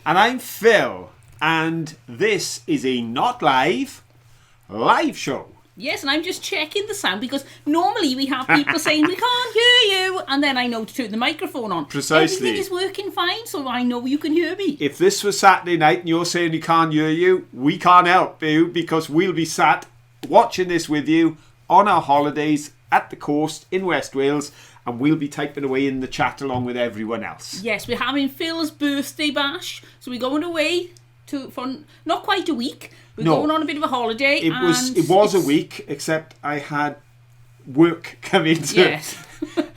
And I'm Phil. And this is a not live show. Yes, and I'm just checking the sound because normally we have people saying we can't hear you, and then I know to turn the microphone on. Precisely. Everything is working fine, so I know you can hear me. If this was Saturday night and you're saying we can't hear you, we can't help you because we'll be sat watching this with you on our holidays at the coast in West Wales, and we'll be typing away in the chat along with everyone else. Yes, we're having Phil's birthday bash, so we're going away for not quite a week. We're going on a bit of a holiday. It was a week, except I had work come into Yes.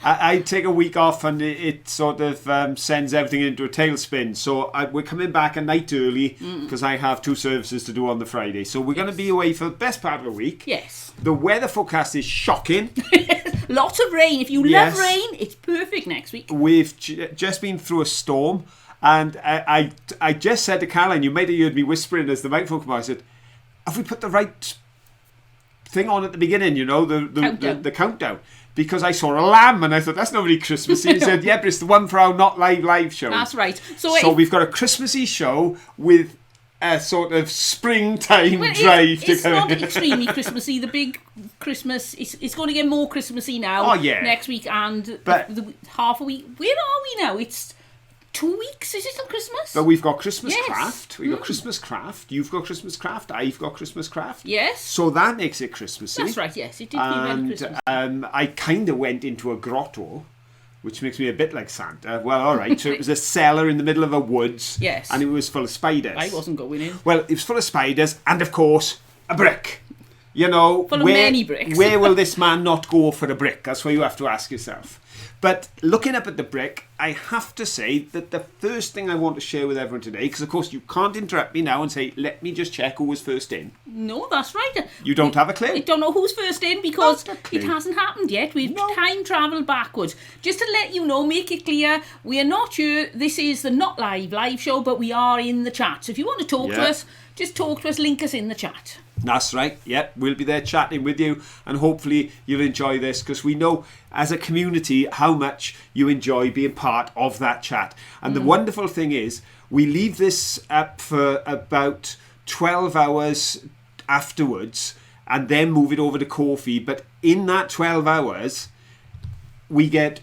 I take a week off and it sort of sends everything into a tailspin. So we're coming back a night early because I have 2 services to do on the Friday. So we're going to be away for the best part of the week. Yes. The weather forecast is shocking. Lots of rain. If you love rain, it's perfect next week. We've just been through a storm. And I just said to Caroline, you might have heard me whispering as the microphone came on, I said, have we put the right thing on at the beginning, you know, the countdown? Because I saw a lamb and I thought, that's not really Christmassy. He said, yeah, but it's the one for our not live show. That's right. So we've got a Christmassy show with a sort of springtime drive to come. It's not extremely Christmassy. The big Christmas, it's going to get more Christmassy now next week and half a week. Where are we now? It's 2 weeks, is it till Christmas? But we've got Christmas craft. We've got Christmas craft. You've got Christmas craft. I've got Christmas craft. Yes. So that makes it Christmassy. That's right, yes. It did feel very Christmas. I kind of went into a grotto, which makes me a bit like Santa. Well, all right. So it was a cellar in the middle of a woods. Yes. And it was full of spiders. I wasn't going in. Well, it was full of spiders and, of course, a brick. You know, full of many bricks. Where will this man not go for a brick? That's what you have to ask yourself. But looking up at the brick, I have to say that the first thing I want to share with everyone today, because of course you can't interrupt me now and say, let me just check who was first in. No, that's right. You don't have a clue? I don't know who's first in because it hasn't happened yet. We've time travelled backwards. Just to let you know, make it clear, we are not here. This is the not live show, but we are in the chat. So if you want to talk to us, just talk to us, link us in the chat. That's right. Yep, we'll be there chatting with you and hopefully you'll enjoy this because we know as a community how much you enjoy being part of that chat. And the wonderful thing is we leave this up for about 12 hours afterwards and then move it over to Ko-fi. But in that 12 hours, we get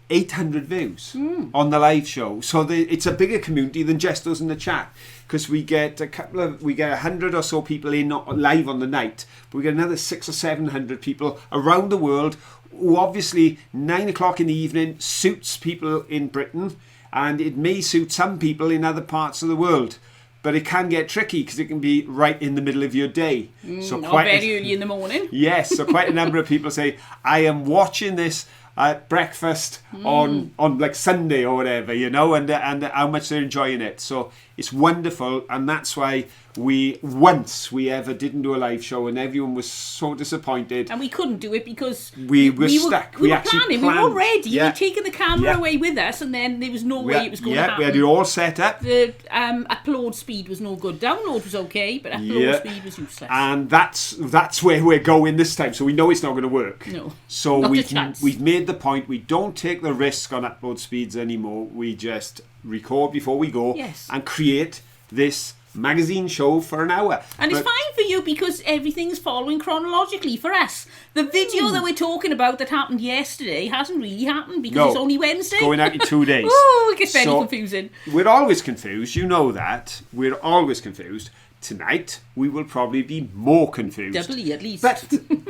800 views on the live show. So it's a bigger community than just us in the chat. Because we get 100 or so people in live on the night, but we get another 600 or 700 people around the world who obviously 9 o'clock in the evening suits people in Britain and it may suit some people in other parts of the world. But it can get tricky because it can be right in the middle of your day. Or very early in the morning. Yes, so quite a number of people say, I am watching this at breakfast on like Sunday or whatever, you know, and how much they're enjoying it. So it's wonderful, and that's why once we ever didn't do a live show and everyone was so disappointed. And we couldn't do it because we were stuck. We were planning. We were all ready. Yeah. We'd taken the camera away with us and then there was no way it was going to happen. We had it all set up. The upload speed was no good. Download was okay, but upload speed was useless. And that's where we're going this time. So we know it's not going to work. No. So we've made the point we don't take the risk on upload speeds anymore. We just record before we go and create this magazine show for an hour. And it's fine for you because everything's following chronologically. For us, the video that we're talking about that happened yesterday hasn't really happened because it's only Wednesday. It's going out in 2 days. Oh, it gets very confusing. We're always confused. You know that. We're always confused. Tonight, we will probably be more confused. Doubly, at least. But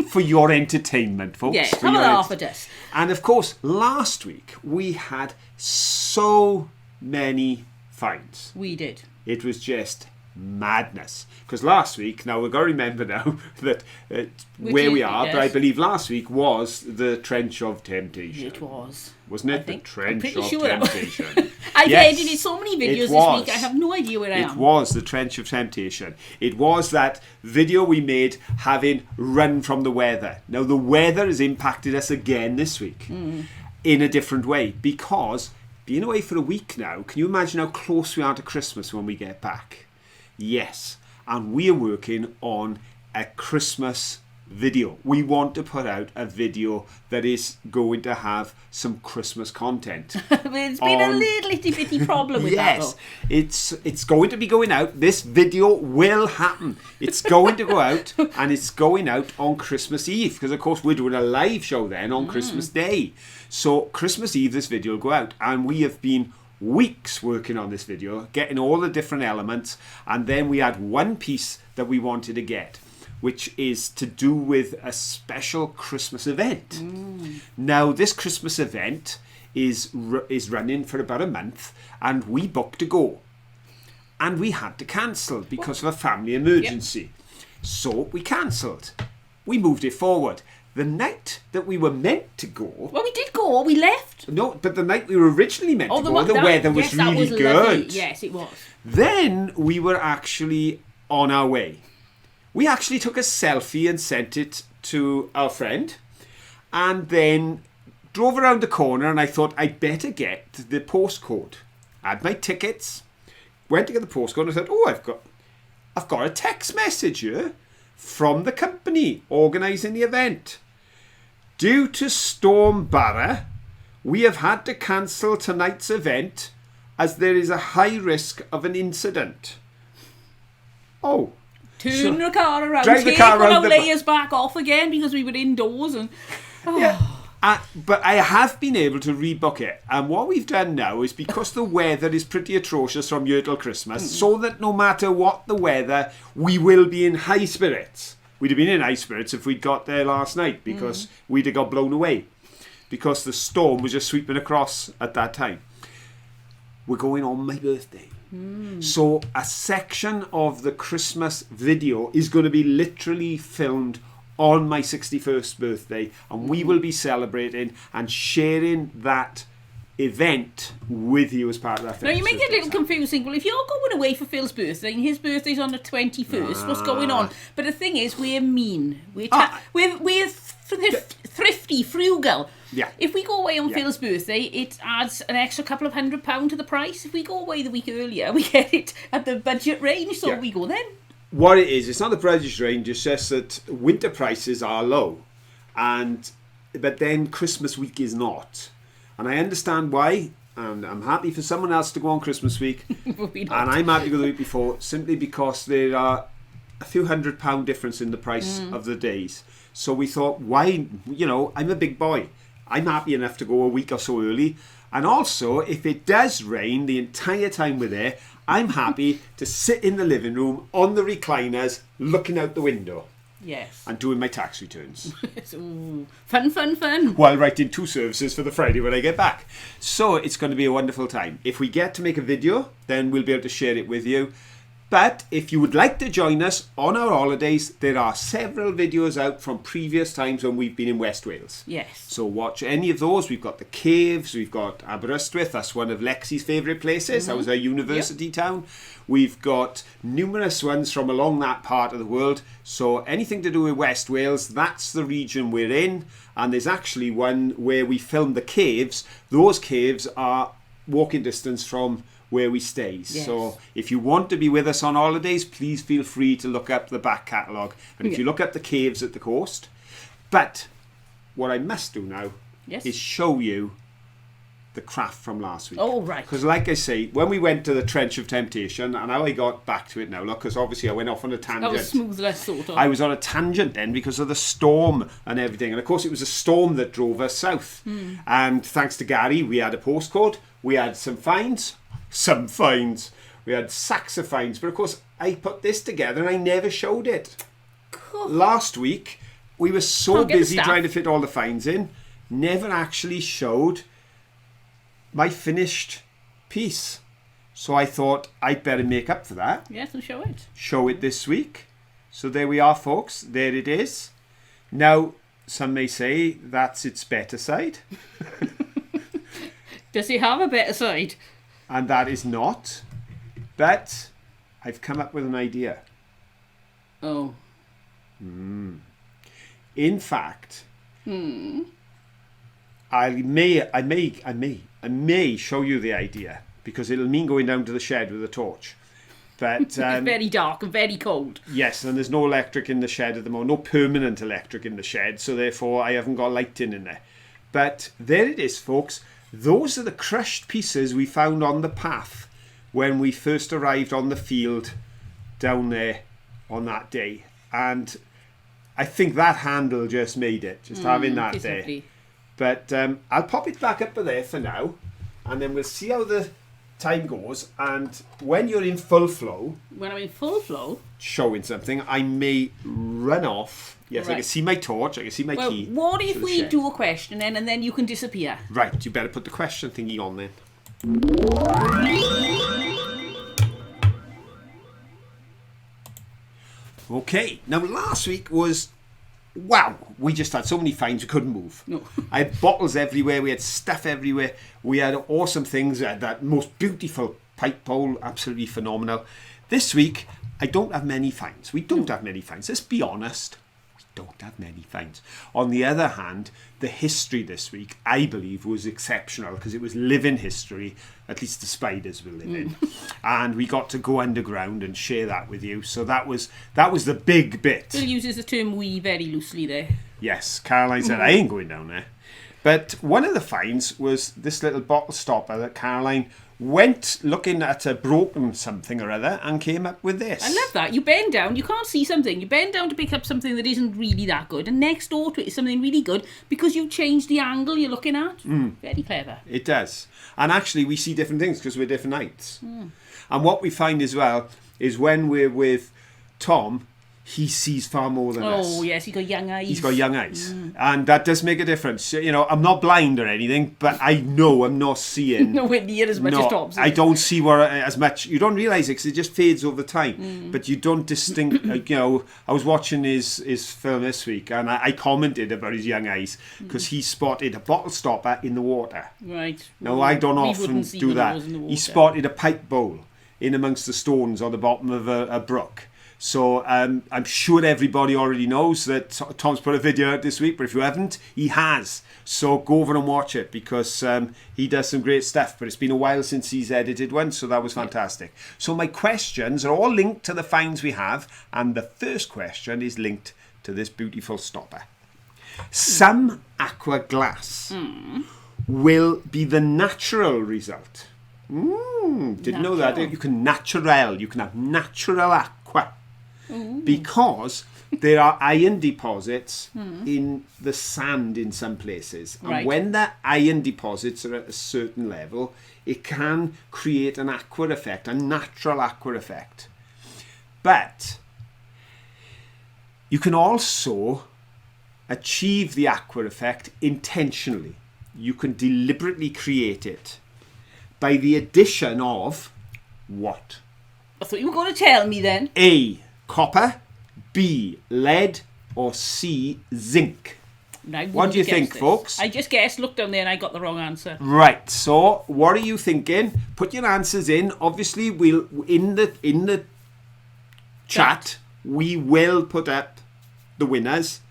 for your entertainment, folks. Yes, have a laugh at us. And of course, last week, we had so many finds. We did. It was just madness. Because last week, now we've got to remember now that where we are, but I believe last week was the Trench of Temptation. It was. Wasn't it? The Trench of Temptation. I've edited so many videos this week, I have no idea where I am. It was the Trench of Temptation. It was that video we made having run from the weather. Now, the weather has impacted us again this week in a different way because being away for a week now, can you imagine how close we are to Christmas when we get back? Yes. And we are working on a Christmas video. We want to put out a video that is going to have some Christmas content. It's been a little itty bitty problem with that, though. Yes, it's going to be going out. This video will happen. It's going to go out, and it's going out on Christmas Eve, because of course we're doing a live show then on Christmas Day. So Christmas Eve this video will go out, and we have been weeks working on this video, getting all the different elements, and then we had one piece that we wanted to get, which is to do with a special Christmas event. Now, this Christmas event is running for about a month, and we booked to go. And we had to cancel because of a family emergency. Yep. So we cancelled. We moved it forward. The night that we were meant to go... Well, we did go. We left. No, but the night we were originally meant to go, the weather was really good. Lovely. Yes, it was. Then we were actually on our way. We actually took a selfie and sent it to our friend, and then drove around the corner, and I thought I'd better get the postcode. I had my tickets, went to get the postcode, and I thought, oh, I've got a text message here from the company organising the event. Due to Storm Barra, we have had to cancel tonight's event as there is a high risk of an incident. Oh. Turn the car around, drive the car around, layers back off again because we were indoors. And yeah. But I have been able to rebook it. And what we've done now is, because the weather is pretty atrocious from here till Christmas, so that no matter what the weather, we will be in high spirits. We'd have been in high spirits if we'd got there last night, because we'd have got blown away. Because the storm was just sweeping across at that time. We're going on my birthday. So a section of the Christmas video is going to be literally filmed on my 61st birthday, and we will be celebrating and sharing that event with you as part of that. Now, you make it a little confusing. Well, if you're going away for Phil's birthday and his birthday's on the 21st, what's going on? But the thing is, we're mean. We're thrifty, frugal. Yeah. If we go away on Phil's birthday, it adds an extra couple of £100 to the price. If we go away the week earlier, we get it at the budget range, so we go then. What it is, it's not the budget range, it's just that winter prices are low, but then Christmas week is not. And I understand why, and I'm happy for someone else to go on Christmas week, and I'm happy to go the week before, simply because there are a few £100 difference in the price of the days. So we thought, why, I'm a big boy. I'm happy enough to go a week or so early. And also, if it does rain the entire time we're there, I'm happy to sit in the living room on the recliners looking out the window. Yes. And doing my tax returns. Ooh, fun. While writing 2 services for the Friday when I get back. So it's going to be a wonderful time. If we get to make a video, then we'll be able to share it with you. But if you would like to join us on our holidays, there are several videos out from previous times when we've been in West Wales. Yes. So watch any of those. We've got the caves, we've got Aberystwyth, that's one of Lexi's favourite places. That was our university town. We've got numerous ones from along that part of the world. So anything to do with West Wales, that's the region we're in. And there's actually one where we filmed the caves. Those caves are walking distance from where we stay. Yes. So if you want to be with us on holidays, please feel free to look up the back catalogue. And if you look up the caves at the coast. But what I must do now is show you the craft from last week. Oh, right. Because like I say, when we went to the Trench of Temptation, and how I got back to it now, look, because obviously I went off on a tangent. That was smoothless, sort of. I was on a tangent then because of the storm and everything. And of course it was a storm that drove us south. And thanks to Gary, we had a postcode. We had some fines. We had sacks of fines. But of course, I put this together and I never showed it. Cool. Last week, we were so busy trying to fit all the fines in, never actually showed my finished piece. So I thought I'd better make up for that. Yes, and show it. Show it this week. So there we are, folks. There it is. Now, some may say that's its better side. Does it have a better side? And that is not. But I've come up with an idea. Oh. In fact, I may show you the idea, because it'll mean going down to the shed with a torch. But It's very dark and very cold. yes, and there's no electric in the shed at the moment, no permanent electric in the shed, so therefore I haven't got lighting in there. But there it is, folks. Those are the crushed pieces we found on the path when we first arrived on the field down there on that day. And I think that handle just made it, just having that there. Lovely. But I'll pop it back up there for now, and then we'll see how the time goes. And when you're in full flow, When I'm in full flow, showing something, I may run off. Yes, I Right. can see my torch, I can see my well, key. what if to the we shed. do a question then, and then you can disappear? Right, you better put the question thingy on then. Okay, now last week was, wow, we just had so many finds we couldn't move. No. I had bottles everywhere, we had stuff everywhere, we had awesome things, that most beautiful pipe bowl, absolutely phenomenal. This week, I don't have many finds. We don't have many finds, let's be honest. We don't have many finds. On the other hand, the history this week, I believe, was exceptional because it was living history, at least the spiders were living. And we got to go underground and share that with you. So that was the big bit. Bill uses the term we very loosely there. Yes, Caroline said, I ain't going down there. But one of the finds was this little bottle stopper that Caroline went looking at a broken something or other and came up with this. I love that. You bend down, you can't see something. You bend down to pick up something that isn't really that good, and next door to it is something really good because you've changed the angle you're looking at. Very clever. It does. And actually, we see different things because we're different heights. And what we find as well is when we're with Tom, he sees far more than us. Oh, yes, he's got young eyes. He's got young eyes. And that does make a difference. You know, I'm not blind or anything, but I know I'm not seeing... Nowhere near as much as Tom's. I don't see as much. You don't realise it because it just fades over time. But you don't distinct... you know, I was watching his film this week and I commented about his young eyes because he spotted a bottle stopper in the water. Right. Now, I don't We often wouldn't see do one of that. those in the He water. spotted a pipe bowl in amongst the stones on the bottom of a brook. So I'm sure everybody already knows that Tom's put a video out this week, but if you haven't, he has. So go over and watch it because he does some great stuff, but it's been a while since he's edited one, so that was fantastic. So my questions are all linked to the finds we have, and the first question is linked to this beautiful stopper. Some aqua glass will be the natural result. Didn't know that. You can have natural aqua. Because there are iron deposits in the sand in some places. And Right. when the iron deposits are at a certain level, it can create an aqua effect, a natural aqua effect. But you can also achieve the aqua effect intentionally. You can deliberately create it by the addition of what? I thought you were going to tell me then. A. Copper, B. Lead, or C. Zinc. No, I What wouldn't do you have guessed think, this. folks? I just guessed, looked down there and I got the wrong answer. Right. So, what are you thinking? Put your answers in. Obviously, we'll in the chat we will put up the winners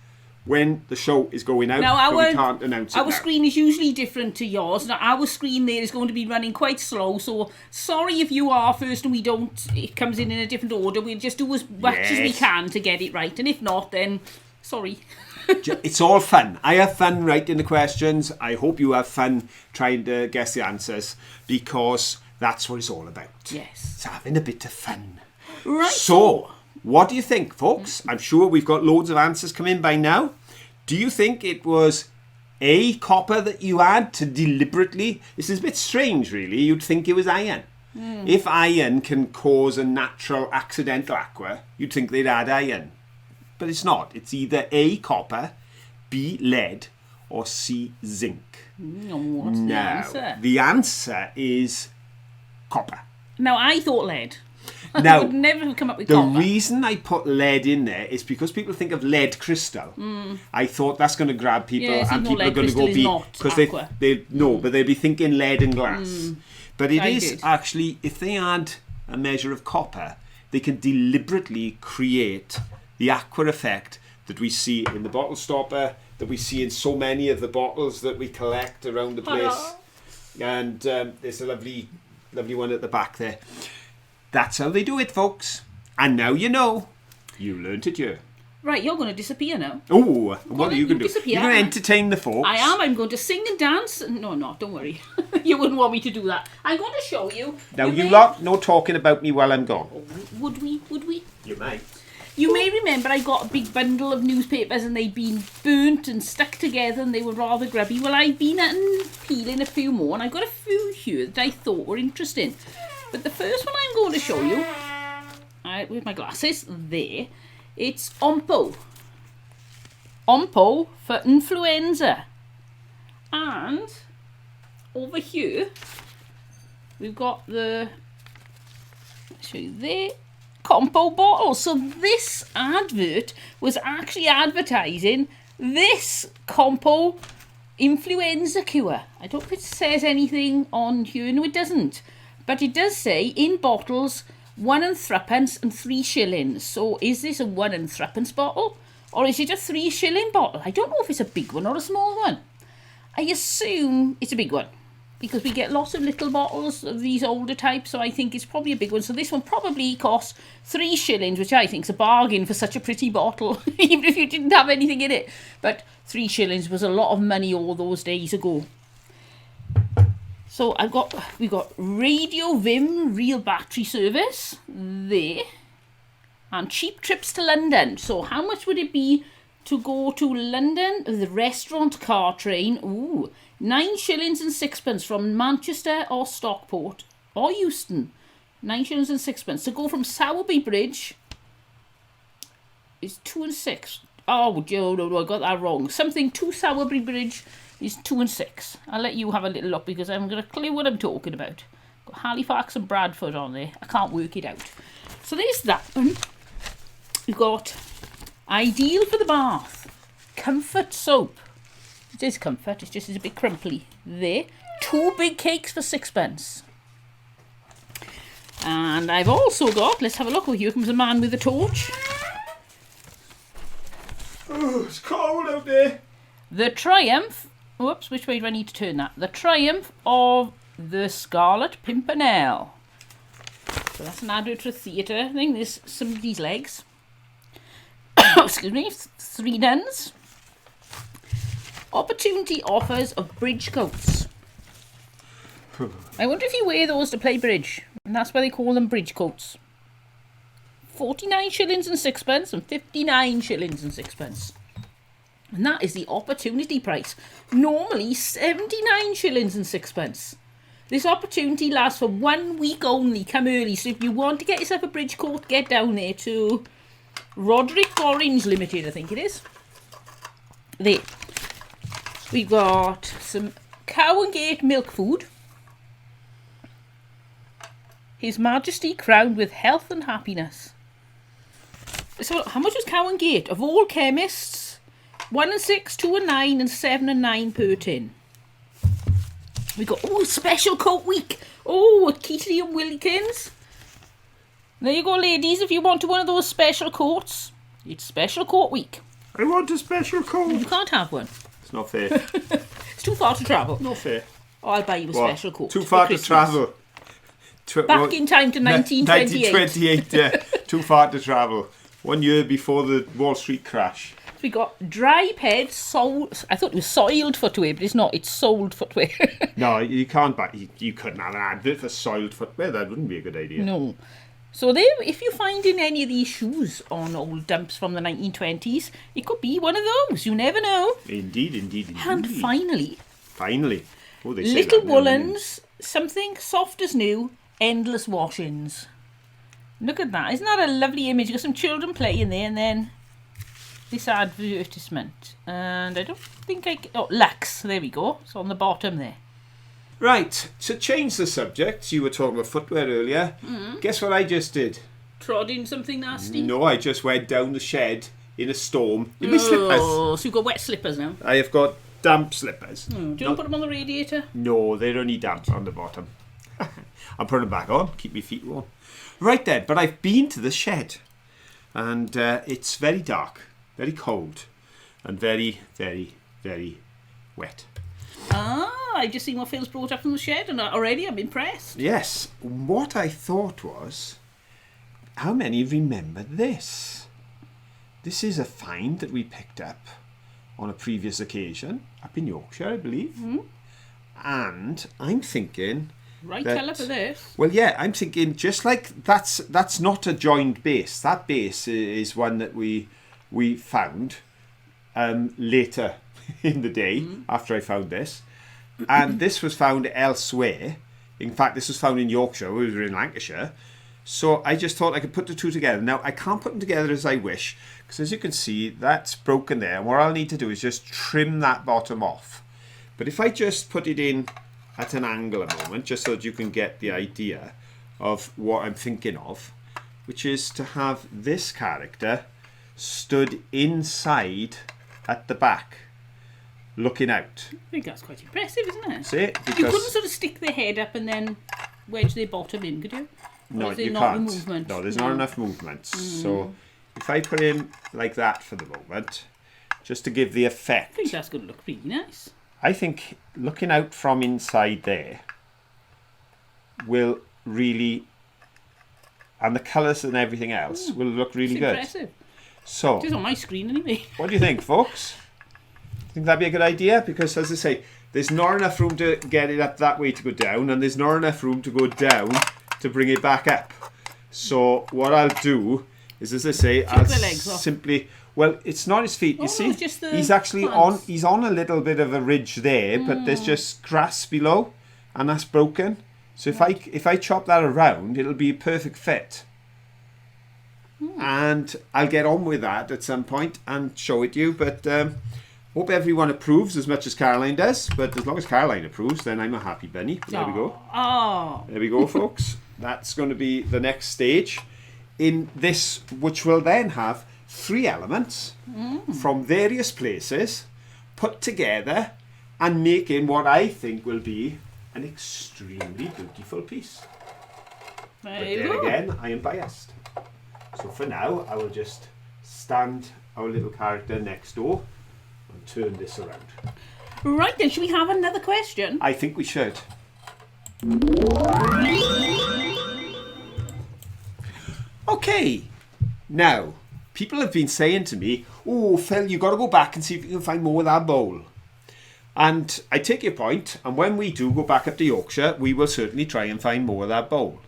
when the show is going out. Now, but we can't announce it our now. screen is usually different to yours. Now, our screen there is going to be running quite slow, so sorry if you are first and we don't, it comes in a different order. We'll just do as much as we Yes. can to get it right, and if not, then sorry. It's all fun. I have fun writing the questions. I hope you have fun trying to guess the answers because that's what it's all about. Yes. It's having a bit of fun. Right. So, what do you think, folks? I'm sure we've got loads of answers coming by now. Do you think it was A, copper that you had to deliberately... This is a bit strange, really. You'd think it was iron. If iron can cause a natural accidental aqua, you'd think they'd add iron. But it's not. It's either A, copper, B, lead, or C, zinc. What's the answer? The answer is copper. Now, I thought lead. I Now, would never have come up with the copper. reason I put lead in there is because people think of lead crystal. I thought that's going to grab people, Yes, and no, people are lead going to go crystal is be not because aqua. but they'll be thinking lead and glass. But it I is did. actually, if they add a measure of copper, they can deliberately create the aqua effect that we see in the bottle stopper, that we see in so many of the bottles that we collect around the place. And there's a lovely one at the back there. That's how they do it, folks. And now you know. You learnt it here. Right, you're going to disappear now. Oh, what are you going to do? Disappear. You're going to entertain the folks. I am. I'm going to sing and dance. No, don't worry. You wouldn't want me to do that. I'm going to show you. Now, you lot, no talking about me while I'm gone. Oh, would we? You might. You may remember I got a big bundle of newspapers and they'd been burnt and stuck together and they were rather grubby. Well, I've been peeling a few more and I've got a few here that I thought were interesting. But the first one I'm going to show you, with my glasses, there, it's Ompo. Ompo for influenza. And over here, we've got the, I'll show you there, Compo bottle. So this advert was actually advertising this Compo influenza cure. I don't know if it says anything on here. No, it doesn't. But it does say in bottles 1 and 3pence and 3 shillings. So is this a 1 and 3pence bottle? Or is it a 3 shilling bottle? I don't know if it's a big one or a small one. I assume it's a big one, because we get lots of little bottles of these older types, so I think it's probably a big one. So this one probably costs 3 shillings, which I think is a bargain for such a pretty bottle, even if you didn't have anything in it. But 3 shillings was a lot of money all those days ago. So we got Radio Vim real battery service there, and cheap trips to London. So how much would it be to go to London? The restaurant car train. Ooh. 9 shillings and 6pence from Manchester or Stockport or Euston. 9 shillings and 6pence. To go from Sowerby Bridge is 2 and 6. Oh, no, I got that wrong. Something to Sowerby Bridge is 2 and 6. I'll let you have a little look because I haven't got a clue what I'm talking about. Got Halifax and Bradford on there. I can't work it out. So there's that one. We've got Ideal for the Bath. Comfort soap. It is comfort, it's just a bit crumply. There. 2 big cakes for 6pence. And I've also got, let's have a look. Oh, here comes the man with the torch. Oh, it's cold out there. The Triumph. Whoops, which way do I need to turn that? The Triumph of the Scarlet Pimpernel. So that's an advert for theatre thing. There's somebody's legs. Excuse me. 3 nuns. Opportunity offers of bridge coats. I wonder if you wear those to play bridge. And that's why they call them bridge coats. 49 shillings and 6pence and 59 shillings and 6pence. And that is the opportunity price. Normally 79 shillings and 6pence. This opportunity lasts for 1 week only. Come early. So if you want to get yourself a bridge coat, get down there to Roderick Orange Limited, I think it is. There. We've got some Cow and Gate milk food. His Majesty crowned with health and happiness. So how much was Cow and Gate? Of all chemists, 1 and 6, 2 and 9, and 7 and 9 per tin. We got special coat week. At Keatley and Wilkins. There you go, ladies. If you want one of those special coats, it's special coat week. I want a special coat. You can't have one. It's not fair. It's too far to travel. Not fair. I'll buy you a special coat. Too far to travel. Back in time to 1928. 1928, yeah. Too far to travel. 1 year before the Wall Street crash. We got dry ped I thought it was soiled footwear, but it's not. It's soled footwear. No, you can't buy. You couldn't have an advert for soiled footwear. That wouldn't be a good idea. No. So there, if you find in any of these shoes on old dumps from the 1920s, it could be one of those. You never know. Indeed. And finally. Oh, they say little that woolens, something soft as new, endless washings. Look at that. Isn't that a lovely image? You've got some children playing there, and then this advertisement. And I don't think Lux. There we go. It's on the bottom there. Right, to change the subject, you were talking about footwear earlier. Guess what I just did? Trod in something nasty? No, I just went down the shed in a storm in my slippers. So you've got wet slippers now? I have got damp slippers. Do you want to put them on the radiator? No, they're only damp on the bottom. I'm putting them back on, keep my feet warm. Right then, but I've been to the shed. And it's very dark, very cold, and very, very, very wet. I've just seen what Phil's brought up from the shed, and already I'm impressed. Yes. What I thought was, how many remember this? This is a find that we picked up on a previous occasion up in Yorkshire, I believe. And I'm thinking... Right colour for this. Well, yeah, I'm thinking just like that's not a joined base. That base is one that we found later in the day after I found this. And this was found elsewhere. In fact, this was found in Yorkshire. We were in Lancashire. So I just thought I could put the two together. Now, I can't put them together as I wish, because as you can see, that's broken there. And what I'll need to do is just trim that bottom off. But if I just put it in at an angle a moment, just so that you can get the idea of what I'm thinking of, which is to have this character stood inside at the back, looking out. I think that's quite impressive, isn't it? See? Because you couldn't sort of stick their head up and then wedge their bottom in, could you? no, Or is there you not can't. movement? No, there's not enough movement. So if I put him like that for the moment, just to give the I effect, think that's going to look pretty nice. I think looking out from inside there will really, and the colours and everything else will look really It's good. impressive. So, It is on my screen anyway. what do you think, folks? Think that'd be a good idea? Because, as I say, there's not enough room to get it up that way to go down, and there's not enough room to go down to bring it back up. So, what I'll do is, as I say, I'll the legs off. simply... Well, it's not his feet, you Oh, no, see. it's just the He's actually plants. he's on a little bit of a ridge there, but there's just grass below, and that's broken. So if I chop that around, it'll be a perfect fit. And I'll get on with that at some point and show it to you. But hope everyone approves as much as Caroline does. But as long as Caroline approves, then I'm a happy bunny. There we go. Oh. There we go, folks. That's going to be the next stage in this, which will then have 3 elements from various places put together and making what I think will be an extremely beautiful piece. But There you there go. again, I am biased. So for now, I will just stand our little character next door and turn this around. Right then, should we have another question? I think we should. Okay, now, people have been saying to me, oh, Phil, you've got to go back and see if you can find more of that bowl. And I take your point, and when we do go back up to Yorkshire, we will certainly try and find more of that bowl.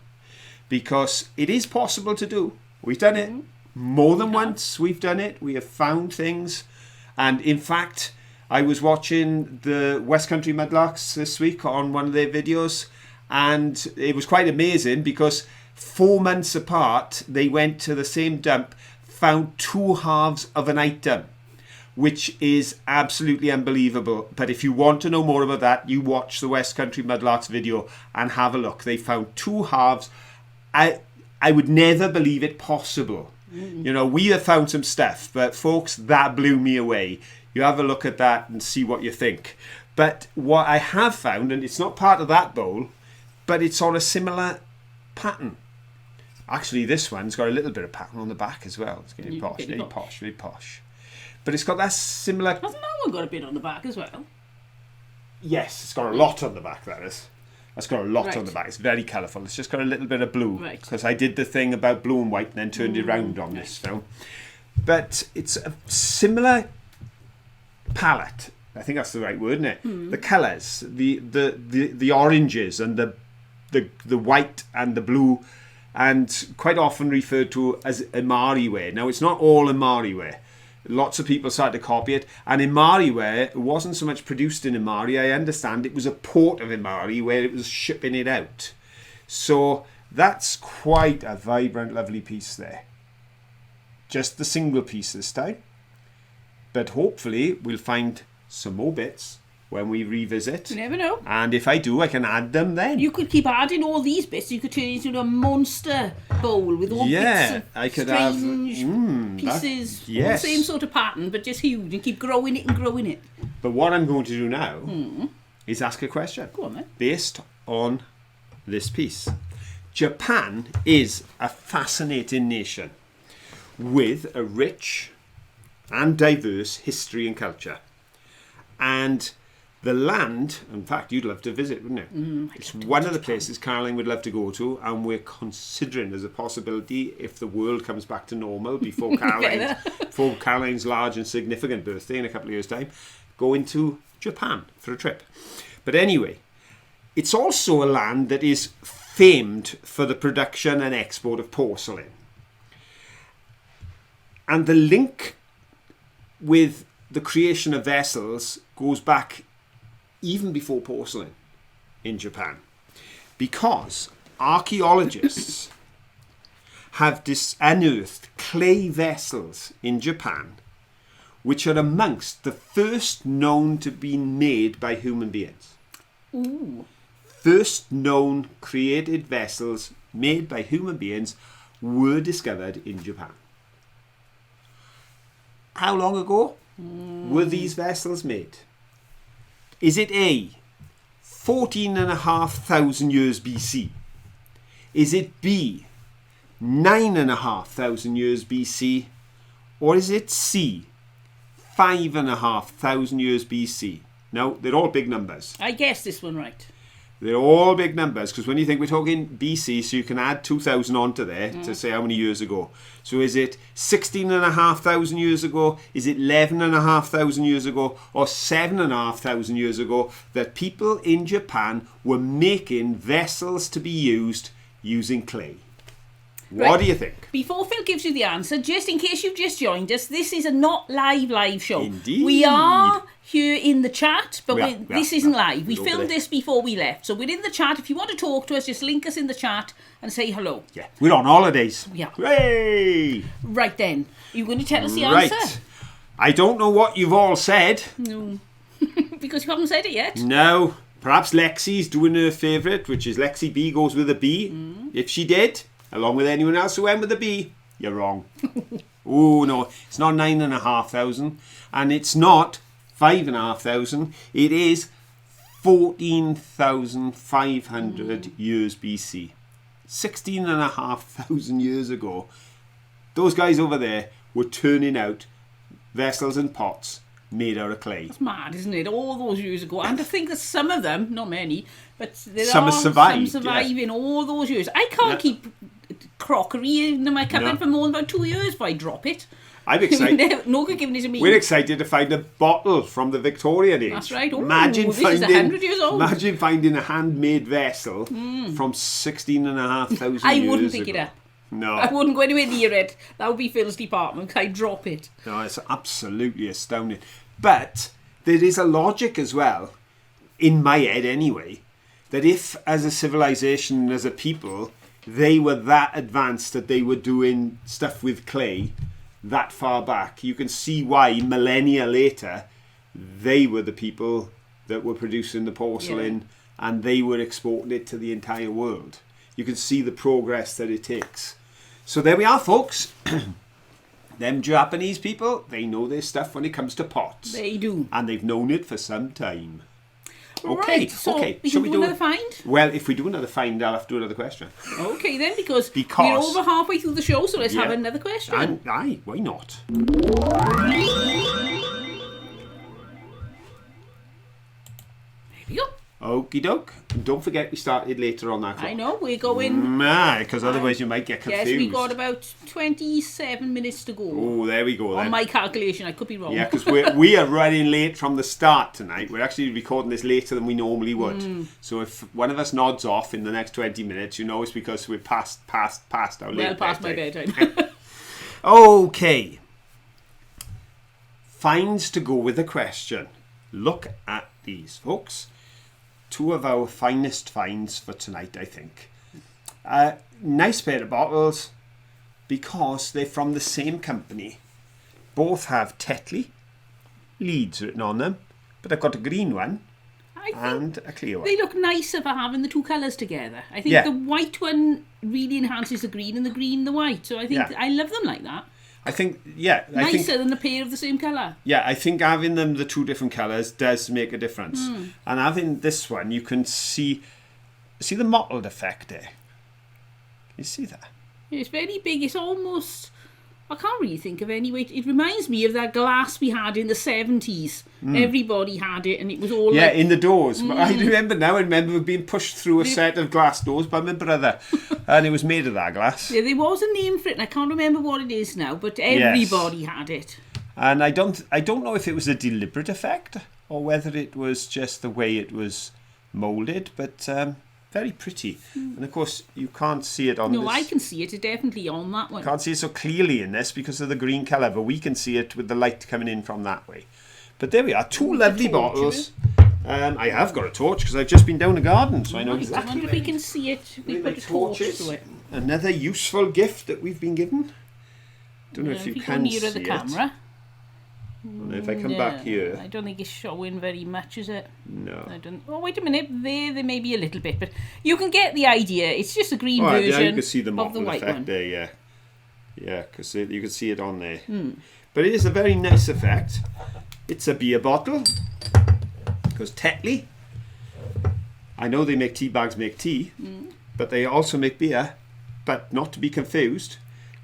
Because it is possible to do. We've done it more than once. We've done it. We have found things. And in fact, I was watching the West Country Mudlarks this week on one of their videos, and it was quite amazing because 4 months apart, they went to the same dump, found 2 halves of an item, which is absolutely unbelievable. But if you want to know more about that, you watch the West Country Mudlarks video and have a look. They found 2 halves. I would never believe it possible. You know, we have found some stuff, but folks, that blew me away. You have a look at that and see what you think. But what I have found, and it's not part of that bowl, but it's on a similar pattern. Actually, this one's got a little bit of pattern on the back as well. It's getting posh, very posh, very posh. But it's got that similar... Hasn't that one got a bit on the back as well? Yes, it's got a lot on the back, that is. It's got a lot Right. on the back. It's very colourful. It's just got a little bit of blue. Right. Because I did the thing about blue and white and then turned it round on this film. But it's a similar palette. I think that's the right word, isn't it? The colours, the oranges and the white and the blue, and quite often referred to as Imari ware. Now, it's not all Imari ware. Lots of people started to copy it. And Imari ware, it wasn't so much produced in Imari, I understand. It was a port of Imari where it was shipping it out. So that's quite a vibrant, lovely piece there. Just the single piece this time. But hopefully we'll find some more bits when we revisit. You never know. And if I do, I can add them then. You could keep adding all these bits. You could turn it into a monster bowl with all bits of I could have strange pieces. All yes. the same sort of pattern, but just huge, and keep growing it and growing it. But what I'm going to do now is ask a question. Go on then. Based on this piece. Japan is a fascinating nation with a rich and diverse history and culture. And The land, in fact, you'd love to visit, wouldn't you? It's one of the places Caroline would love to go to, and we're considering as a possibility, if the world comes back to normal before Caroline's large and significant birthday in a couple of years' time, going to Japan for a trip. But anyway, it's also a land that is famed for the production and export of porcelain. And the link with the creation of vessels goes back even before porcelain in Japan, because archaeologists have unearthed clay vessels in Japan which are amongst the first known to be made by human beings. Ooh. First known created vessels made by human beings were discovered in Japan. How long ago were these vessels made? Is it A, 14,500 years BC? Is it B, 9,500 years BC? Or is it C, 5,500 years BC? Now, they're all big numbers. I guessed this one right. They're all big numbers, because when you think we're talking BC, so you can add 2,000 onto there to say how many years ago. So is it 16,500 years ago? Is it 11,500 years ago? Or 7,500 years ago that people in Japan were making vessels to be used using clay? What do you think? Before Phil gives you the answer, just in case you've just joined us, this is a not live show. Indeed. We are here in the chat, but this isn't live. We Over filmed there. this before we left. So we're in the chat. If you want to talk to us, just link us in the chat and say hello. Yeah, we're on holidays. Yeah. Hooray! Right then. Are you going to tell us the Right. answer? I don't know what you've all said. No. Because you haven't said it yet. No. Perhaps Lexi's doing her favourite, which is Lexi B goes with a B. If she did, along with anyone else who went with a B, you're wrong. Oh, no. It's not 9,500. And it's not 5,500. It is 14,500 years BC. 16,500 years ago. Those guys over there were turning out vessels and pots made out of clay. It's mad, isn't it? All those years ago. And to think that some of them, not many, but there Some are have survived, some surviving all those years. I can't keep crockery in my cupboard for more than about 2 years if I drop it. I'm excited. No good giving it to me. We're excited to find a bottle from the Victorian age. That's right. Ooh, Imagine this is 100 years old. Imagine finding a handmade vessel from 16,500 years ago. I wouldn't pick it up. No. I wouldn't go anywhere near it. That would be Phil's department. I'd drop it. No, it's absolutely astounding. But there is a logic as well, in my head anyway, that if as a civilization, as a people, they were that advanced that they were doing stuff with clay that far back, you can see why millennia later they were the people that were producing the porcelain and they were exporting it to the entire world. You can see the progress that it takes. So there we are, folks. Them Japanese people, they know their stuff when it comes to pots. They do. And they've known it for some time. Okay, Right, so okay. we Shall can we do do another find? Well, if we do another find, I'll have to do another question. Okay then, because we're over halfway through the show, so let's have another question. And aye, why not? Here we go. Okie doke. And don't forget we started later on that clock. I know, we're going... Because otherwise you might get confused. Yes, we got about 27 minutes to go. Oh, there we go then. On my calculation, I could be wrong. Yeah, because we are running late from the start tonight. We're actually recording this later than we normally would. So if one of us nods off in the next 20 minutes, you know it's because we're past our late well past my bedtime. bedtime. Okay. Finds to go with the question. Look at these, folks. Two of our finest finds for tonight, I think. Nice pair of bottles because they're from the same company. Both have Tetley, Leeds written on them, but I've got a green one and a clear one. They look nicer for having the two colours together. I think the white one really enhances the green and the green the white. So I think I love them like that. I think, nicer than a pair of the same colour. Yeah, I think having them the two different colours does make a difference. And having this one, you can see the mottled effect there. Can you see that? It's very big. It's almost I can't really think of any way. It reminds me of that glass we had in the 70s. Everybody had it, and it was all like... in the doors. But I remember being pushed through a set of glass doors by my brother, and it was made of that glass. Yeah, there was a name for it, and I can't remember what it is now, but everybody had it. And I don't know if it was a deliberate effect, or whether it was just the way it was moulded, but... very pretty. And of course, you can't see it on this. No, I can see it. It's definitely on that one. Can't see it so clearly in this because of the green colour, but we can see it with the light coming in from that way. But there we are, two lovely bottles. I have got a torch because I've just been down the garden, so I know exactly. I wonder if we can see it. We put a torch to it. Another useful gift that we've been given. Don't know if you can see it. The camera. I don't know if I come back here. I don't think it's showing very much, is it? No. I don't. Oh, wait a minute. There may be a little bit, but you can get the idea. It's just a green version. Yeah, you can see the mottled white effect one. there. Yeah, because you can see it on there. But it is a very nice effect. It's a beer bottle because Tetley. I know they make tea bags, make tea, but they also make beer. But not to be confused,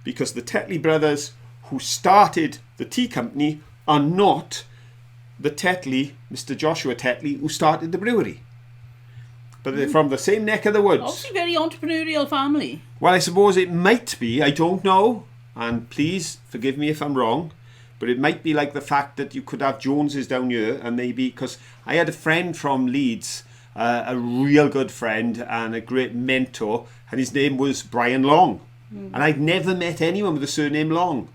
because the Tetley brothers who started the tea company are not the Tetley, Mr. Joshua Tetley, who started the brewery. But they're from the same neck of the woods. Obviously very entrepreneurial family. Well, I suppose it might be, I don't know, and please forgive me if I'm wrong, but it might be like the fact that you could have Joneses down here, and maybe, because I had a friend from Leeds, a real good friend and a great mentor, and his name was Brian Long. And I'd never met anyone with the surname Long.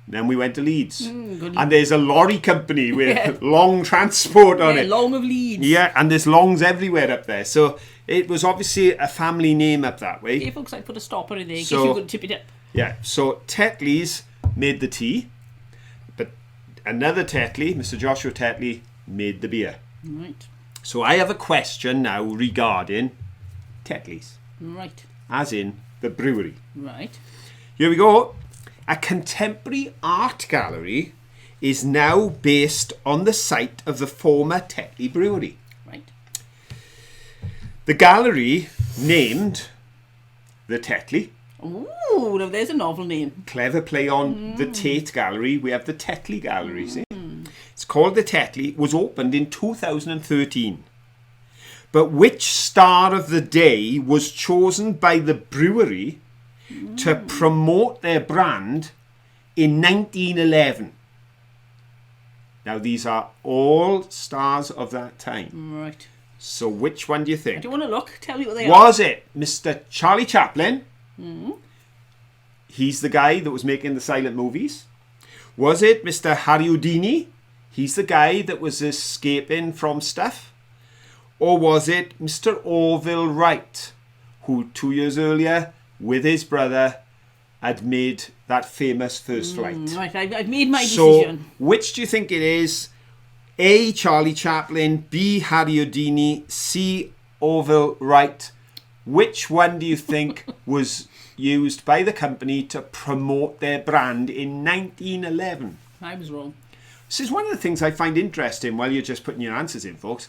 Then we went to Leeds. And there's a lorry company with Long Transport on it. Long of Leeds. Yeah, and there's Longs everywhere up there. So it was obviously a family name up that way. Okay, folks, I put a stopper in there in case you could tip it up. Yeah, so Tetley's made the tea, but another Tetley, Mr. Joshua Tetley, made the beer. Right. So I have a question now regarding Tetley's. Right. As in the brewery. Right. Here we go. A contemporary art gallery is now based on the site of the former Tetley brewery. Right. The gallery, named the Tetley. Ooh, now there's a novel name. Clever play on the Tate Gallery. We have the Tetley Gallery, see? It's called the Tetley. Was opened in 2013. But which star of the day was chosen by the brewery to promote their brand in 1911? Now, these are all stars of that time. Right. So which one do you think? I don't want to look. Tell me what they are. Was it Mr. Charlie Chaplin? He's the guy that was making the silent movies. Was it Mr. Harry Houdini? He's the guy that was escaping from stuff. Or was it Mr. Orville Wright, who 2 years earlier, with his brother, had made that famous first flight? Right, I've made my decision. So, which do you think it is? A. Charlie Chaplin, B. Harry Houdini, C. Orville Wright. Which one do you think was used by the company to promote their brand in 1911? I was wrong. This is one of the things I find interesting while you're just putting your answers in, folks,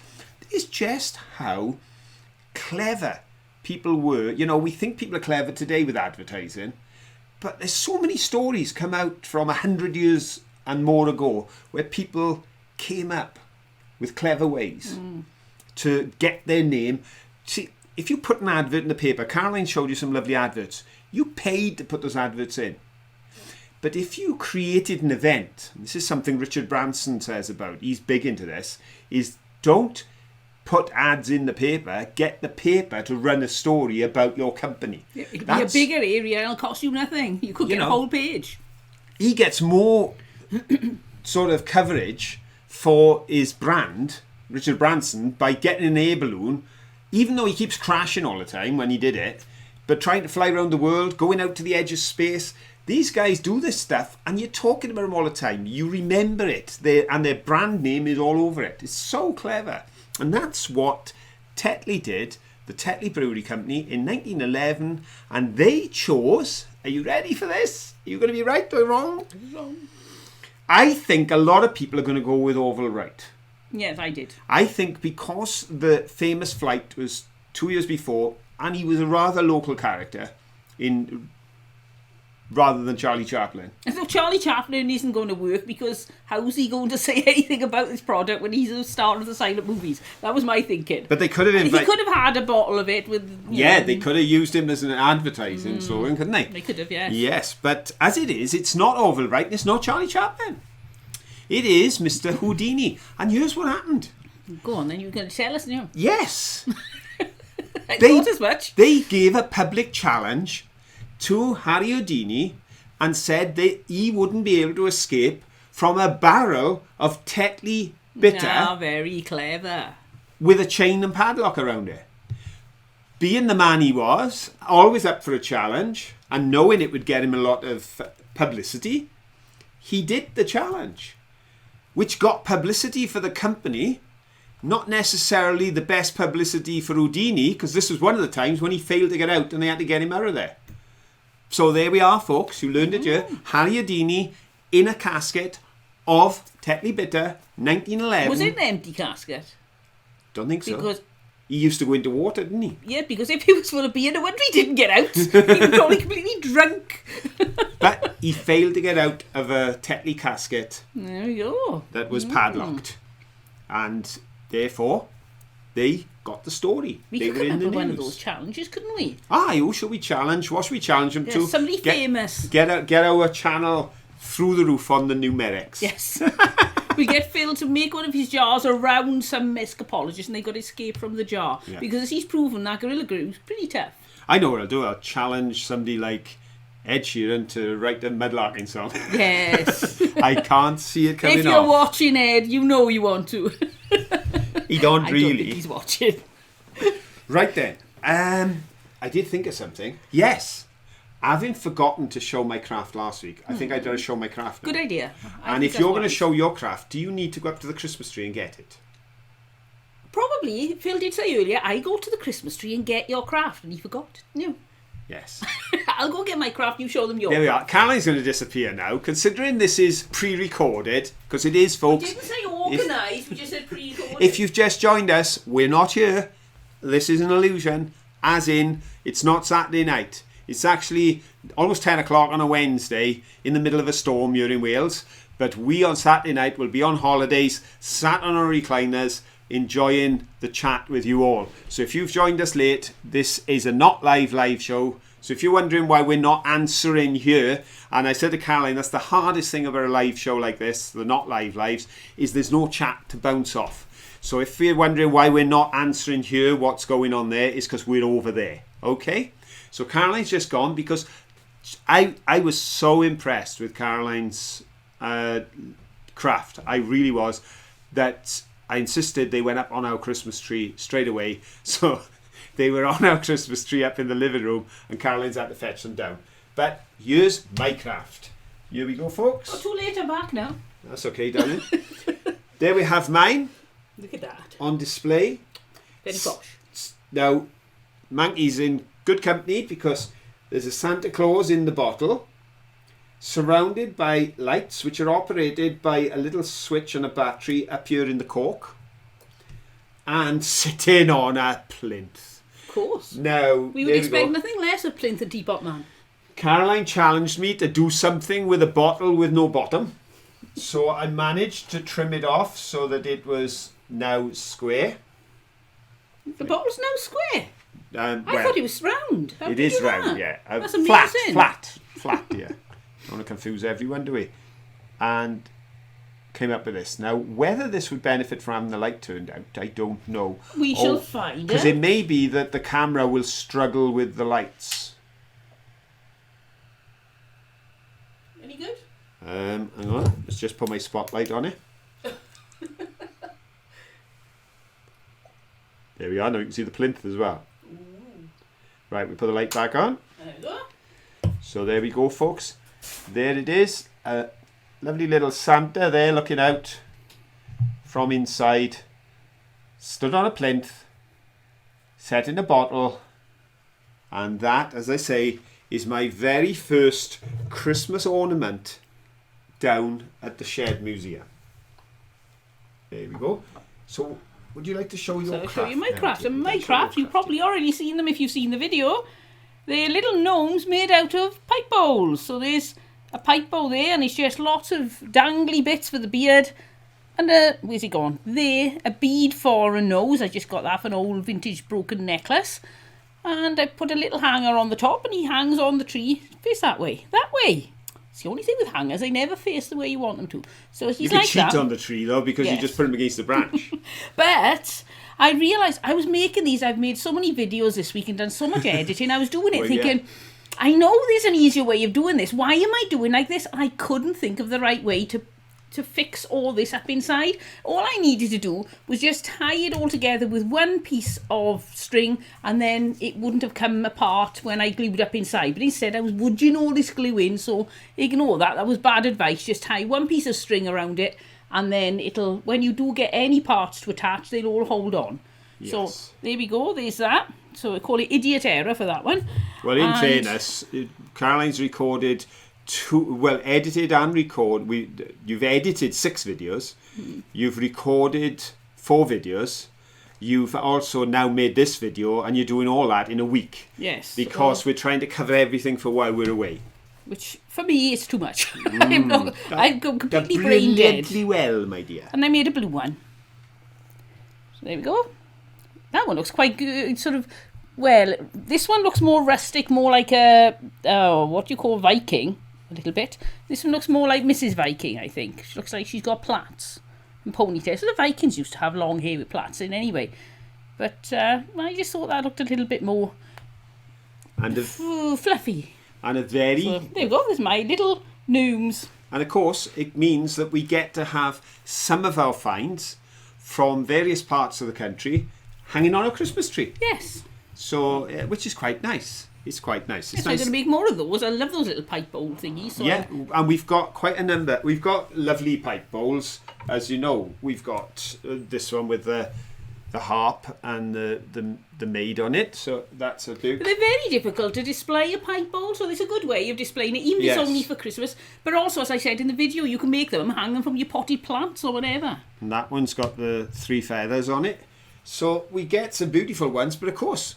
is just how clever people were. You know, we think people are clever today with advertising, but there's so many stories come out from 100 years and more ago where people came up with clever ways to get their name. See, if you put an advert in the paper, Caroline showed you some lovely adverts, you paid to put those adverts in. But if you created an event, and this is something Richard Branson says about, he's big into this, is don't put ads in the paper, get the paper to run a story about your company. It'll be a bigger area and it'll cost you nothing. You could get a whole page. He gets more sort of coverage for his brand, Richard Branson, by getting an air balloon, even though he keeps crashing all the time when he did it, but trying to fly around the world, going out to the edge of space. These guys do this stuff and you're talking about them all the time. You remember it, and their brand name is all over it. It's so clever. And that's what Tetley did, the Tetley Brewery Company, in 1911. And they chose, are you ready for this? Are you going to be right or wrong? Wrong. I think a lot of people are going to go with Orville Wright. Yes, I did. I think because the famous flight was 2 years before, and he was a rather local character in rather than Charlie Chaplin. So Charlie Chaplin isn't going to work because how's he going to say anything about this product when he's the star of the silent movies? That was my thinking. But they could have He could have had a bottle of it with... they could have used him as an advertising slogan, couldn't they? They could have, yes. Yes, but as it is, it's not Orville Wright and it's not Charlie Chaplin. It is Mr. Houdini. And here's what happened. Go on then, you're going to tell us now. Yes. I thought as much. They gave a public challenge to Harry Houdini and said that he wouldn't be able to escape from a barrel of Tetley bitter. Ah, very clever. With a chain and padlock around it. Being the man he was, always up for a challenge, and knowing it would get him a lot of publicity, he did the challenge, which got publicity for the company, not necessarily the best publicity for Houdini, because this was one of the times when he failed to get out and they had to get him out of there. So there we are, folks. You learned it here. Harry Houdini in a casket of Tetley Bitter, 1911. Was it an empty casket? Don't think so. Because he used to go into water, didn't he? yeah, because if he was full of beer, no wonder he didn't get out. He was probably completely drunk. But he failed to get out of a Tetley casket There we go. that was padlocked. And therefore, they got the story. We They could were come in up the with one of news. those challenges, couldn't we? Who shall we challenge? What should we challenge them to? Somebody famous. Get our channel through the roof on the numerics. Yes. We get Phil to make one of his jars around some escapologist and they got to escape from the jar. Yeah. Because as he's proven, that Gorilla Groove's pretty tough. I know what I'll do. I'll challenge somebody like Ed Sheeran to write a mudlarking song. Yes. I can't see it coming If you're off. watching, Ed, you know you want to. He don't I really. don't think he's watching. Right then. I did think of something. Yes. Having forgotten to show my craft last week, I think I better show my craft now. Good idea. And if you're going to show your craft, do you need to go up to the Christmas tree and get it? Probably, Phil did say earlier, I go to the Christmas tree and get your craft, and he forgot. No. Yes. I'll go get my craft, you show them yours. There we are. Caroline's going to disappear now, considering this is pre-recorded, because it is, folks. We didn't say organised, we just said pre-recorded. If you've just joined us, we're not here. This is an illusion, as in, it's not Saturday night. It's actually almost 10 o'clock on a Wednesday in the middle of a storm here in Wales. But we on Saturday night will be on holidays, sat on our recliners, enjoying the chat with you all. So if you've joined us late, this is a not live show. So if you're wondering why we're not answering here, and I said to Caroline, that's the hardest thing about a live show like this, the not lives, is there's no chat to bounce off. So if you're wondering why we're not answering here, what's going on there, is because we're over there. Okay? So Caroline's just gone because I was so impressed with Caroline's craft. I really was. That I insisted they went up on our Christmas tree straight away. So they were on our Christmas tree up in the living room and Caroline's had to fetch them down. But here's my craft. Here we go, folks. Oh, too late, I'm back now. That's okay, darling. There we have mine. Look at that. On display. Very posh. Now, Manky's in good company because there's a Santa Claus in the bottle, surrounded by lights which are operated by a little switch and a battery up here in the cork, and sitting on a plinth. Of course. Now, We would expect nothing less of Plinth and Teapot Man. Caroline challenged me to do something with a bottle with no bottom, so I managed to trim it off so that it was now square. The bottle's now square. I Well, thought it was round. How it did you is do round, that? yeah. That's Flat, amazing. flat, yeah. Don't want to confuse everyone, do we? And came up with this. Now, whether this would benefit from having the light turned out, I don't know. We shall find Because it. it may be that the camera will struggle with the lights. Any good? Hang on, let's just put my spotlight on it. There we are, now you can see the plinth as well. Ooh. Right, we put the light back on. There we go. So there we go, folks. There it is. A lovely little Santa there looking out from inside. Stood on a plinth. Set in a bottle. And that, as I say, is my very first Christmas ornament down at the Shed Museum. There we go. So, would you like to show your So I'll craft? show you my now, craft. Jim? And my Show your craft, you've probably already seen them if you've seen the video. They're little gnomes made out of pipe bowls. So there's a pipe bowl there, and it's just lots of dangly bits for the beard. And where's he gone? There, a bead for a nose. I just got that for an old vintage broken necklace. And I put a little hanger on the top, and he hangs on the tree. Face that way. That way. It's the only thing with hangers, they never face the way you want them to. So he's like that. You can cheat on the tree, though, because you just put him against the branch. But I realised I was making these. I've made so many videos this week and done so much editing. I was doing it thinking, I know there's an easier way of doing this. Why am I doing like this? I couldn't think of the right way to fix all this up inside. All I needed to do was just tie it all together with one piece of string, and then it wouldn't have come apart when I glued up inside. But instead I was woodging all this glue in, so ignore that. That was bad advice. Just tie one piece of string around it, and then it'll, when you do get any parts to attach, they'll all hold on. Yes. So there we go, there's that. So I call it idiot error for that one. Well, in fairness, Caroline's recorded edited and you've edited 6 videos, you've recorded 4 videos, you've also now made this video, and you're doing all that in a week. Yes. Because we're trying to cover everything for while we're away. Which, for me, is too much. I'm completely brain dead. Brilliantly well, my dear. And I made a blue one. So there we go. That one looks quite good, sort of, well, this one looks more rustic, more like a, what do you call Viking? A little bit. This one looks more like Mrs. Viking, I think. She looks like she's got plaits and ponytails. So the Vikings used to have long hair with plaits in anyway. But I just thought that looked a little bit more fluffy. And a very... So, there we go. There's my little gnomes. And of course, it means that we get to have some of our finds from various parts of the country hanging on a Christmas tree. Yes. So, which is quite nice. It's quite nice. It's nice. I'm going to make more of those. I love those little pipe bowl thingies. So yeah, and we've got quite a number. We've got lovely pipe bowls. As you know, we've got this one with the harp and the maid on it. So that's a big... But they're very difficult to display a pipe bowl, so it's a good way of displaying it, even if it's only for Christmas. But also, as I said in the video, you can make them, hang them from your potted plants or whatever. And that one's got the 3 feathers on it. So we get some beautiful ones, but of course...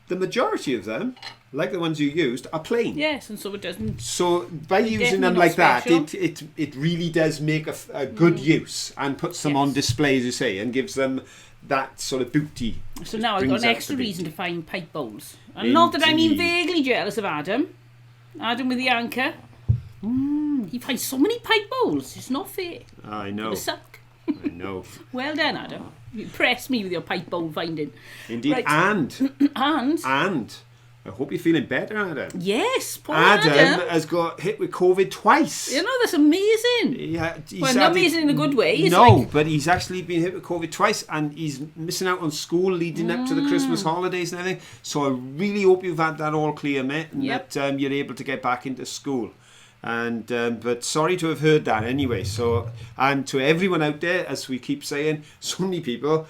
the majority of them, like the ones you used, are plain. Yes, and so it doesn't... So by using them like that, it really does make a good use and puts them on display, as you say, and gives them that sort of booty. So now I've got an extra reason to find pipe bowls. And not that I'm vaguely jealous of Adam. Adam with the anchor. He finds so many pipe bowls. It's not fair. I know. It suck. I know. Well done, Adam. You impressed me with your pipe bowl finding. Indeed. Right. And I hope you're feeling better, Adam. Yes, poor Adam has got hit with COVID twice. You know, that's amazing. Well, not amazing in a good way. But he's actually been hit with COVID twice, and he's missing out on school leading up to the Christmas holidays and everything. So I really hope you've had that all clear, mate, and that you're able to get back into school. And but sorry to have heard that anyway. So, and to everyone out there, as we keep saying, so many people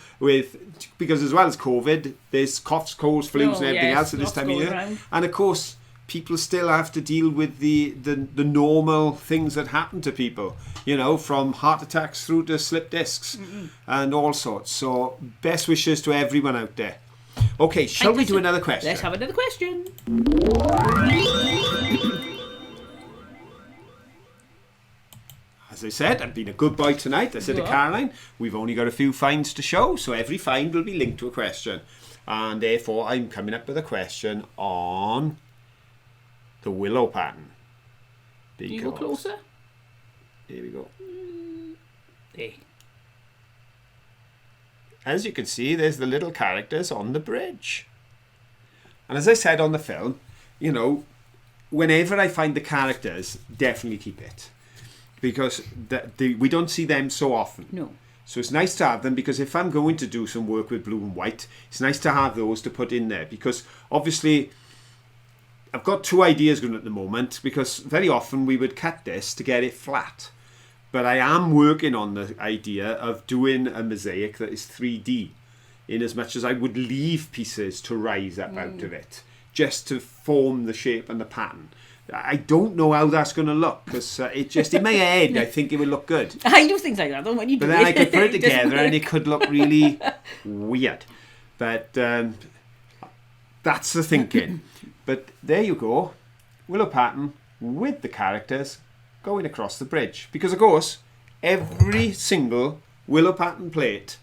because as well as COVID, there's coughs, colds, flus, and everything else at this time of year. Around. And of course, people still have to deal with the normal things that happen to people. You know, from heart attacks through to slip discs and all sorts. So, best wishes to everyone out there. Okay, shall we do another question? Let's have another question. As I said, I've been a good boy tonight. I said to Caroline, we've only got a few finds to show, so every find will be linked to a question. And therefore, I'm coming up with a question on the willow pattern. Can you go closer? Here we go. There. As you can see, there's the little characters on the bridge. And as I said on the film, you know, whenever I find the characters, definitely keep it. Because we don't see them so often. No. So it's nice to have them, because if I'm going to do some work with blue and white, it's nice to have those to put in there. Because obviously, I've got 2 ideas going at the moment, because very often we would cut this to get it flat. But I am working on the idea of doing a mosaic that is 3D, in as much as I would leave pieces to rise up out of it, just to form the shape and the pattern. I don't know how that's going to look, because it just, in my head, I think it would look good. I do things like that, though, when you do it. But then I could put it together and it could look really weird. But That's the thinking. But there you go. Willow pattern with the characters going across the bridge. Because, of course, every single willow pattern plate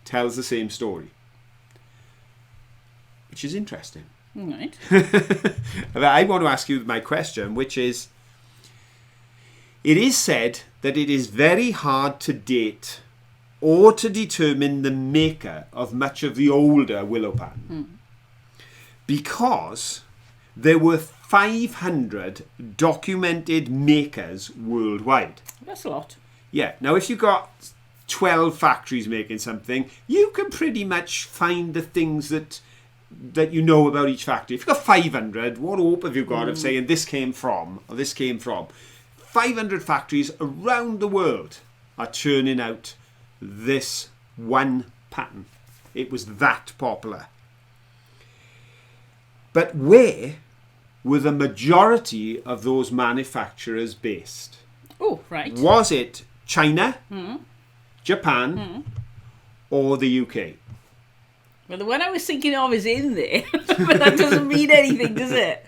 tells the same story. Which is interesting. Right. I want to ask you my question, which is, it is said that it is very hard to date or to determine the maker of much of the older willow pattern. Because there were 500 documented makers worldwide. That's a lot. Yeah. Now, if you've got 12 factories making something, you can pretty much find the things that you know about each factory. If you've got 500, what hope have you got of saying this came from or this came from? 500 factories around the world are churning out this one pattern. It was that popular. But where were the majority of those manufacturers based? Oh, right. Was it China, Japan, or the UK? Well, the one I was thinking of is in there, but that doesn't mean anything, does it?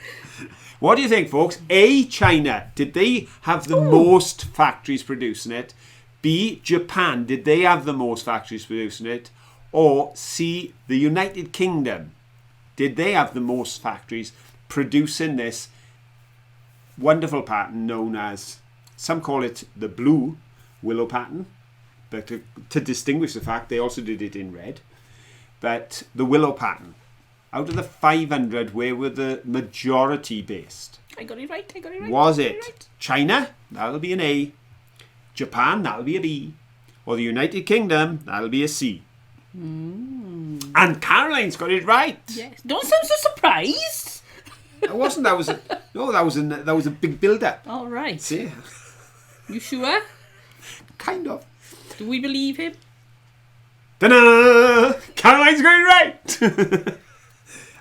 What do you think, folks? A, China. Did they have the most factories producing it? B, Japan. Did they have the most factories producing it? Or C, the United Kingdom. Did they have the most factories producing this wonderful pattern known as, some call it the blue willow pattern, but to distinguish the fact, they also did it in red. But the willow pattern, out of the 500, where were the majority based? I got it right. Was it China? That'll be an A. Japan? That'll be a B. Or the United Kingdom? That'll be a C. And Caroline's got it right. Yes. Don't sound so surprised. That wasn't. That was a big build-up. All right. See? You sure? Kind of. Do we believe him? Ta-da! Caroline's got it right.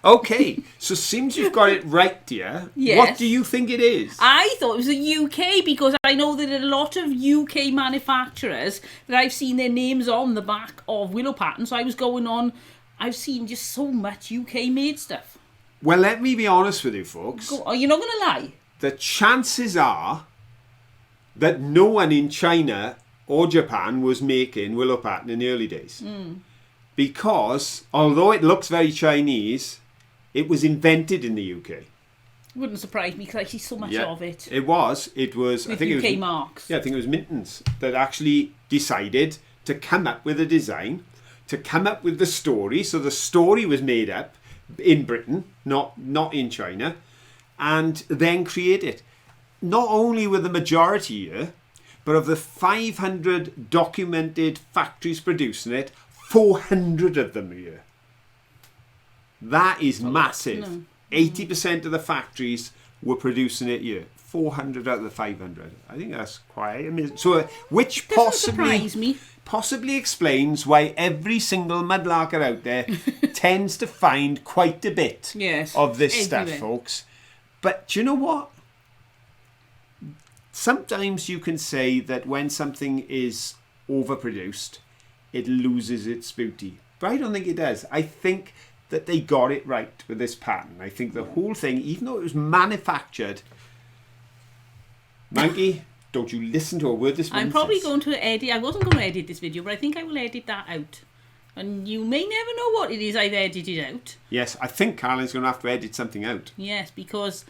Okay, so since you've got it right, dear, yes. What do you think it is? I thought it was the UK because I know that a lot of UK manufacturers that I've seen their names on the back of willow patterns. So I was going on, I've seen just so much UK made stuff. Well, let me be honest with you, folks. Are you not going to lie? The chances are that no one in China or Japan was making willow pattern in the early days. Because, although it looks very Chinese, it was invented in the UK. Wouldn't surprise me because I see so much of it. It was. With I think UK it was marks. Yeah, I think it was Minton's that actually decided to come up with a design, to come up with the story. So the story was made up in Britain, not in China, and then create it. Not only were the majority here, but of the 500 documented factories producing it, 400 of them a year. That is massive. 80% of the factories were producing it a year. 400 out of the 500. I think that's quite amazing. So, which possibly explains why every single mudlarker out there tends to find quite a bit of this stuff, folks. But do you know what? Sometimes you can say that when something is overproduced, it loses its beauty. But I don't think it does. I think that they got it right with this pattern. I think the whole thing, even though it was manufactured... Manky, don't you listen to a word this woman I'm probably says. going to edit... I wasn't going to edit this video, but I think I will edit that out. And you may never know what it is I've edited out. Yes, I think Caroline's going to have to edit something out. Yes, because...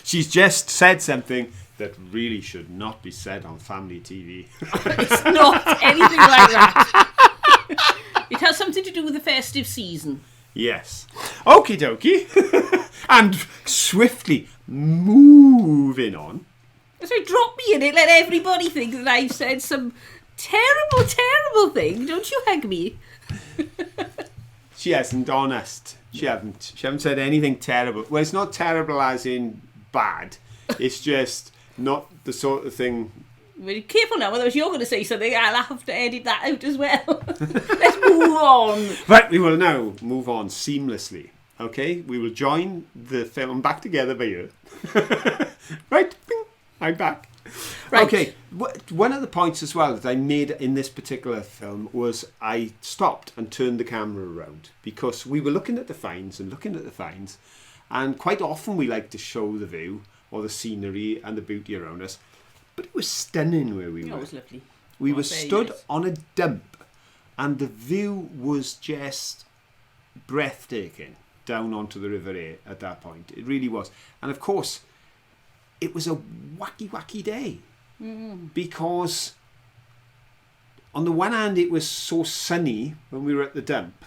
She's just said something that really should not be said on family TV. It's not anything like that. It has something to do with the festive season. Yes. Okie dokie. And swiftly moving on. So drop me in it, let everybody think that I've said some terrible, terrible thing. Don't you hug me. She hasn't, honest. She hasn't said anything terrible. Well, it's not terrible as in bad. It's just not the sort of thing... Be careful now, otherwise you're going to say something. I'll have to edit that out as well. Let's move on. Right, we will now move on seamlessly. Okay, we will join the film back together by you. Right, bing, I'm back. Right. Okay, one of the points as well that I made in this particular film was I stopped and turned the camera around because we were looking at the finds, and quite often we like to show the view or the scenery and the beauty around us, but it was stunning where we were. It was lovely. We were stood on a dump, and the view was just breathtaking down onto the river at that point. It really was. And of course, it was a wacky day. Because on the one hand it was so sunny when we were at the dump,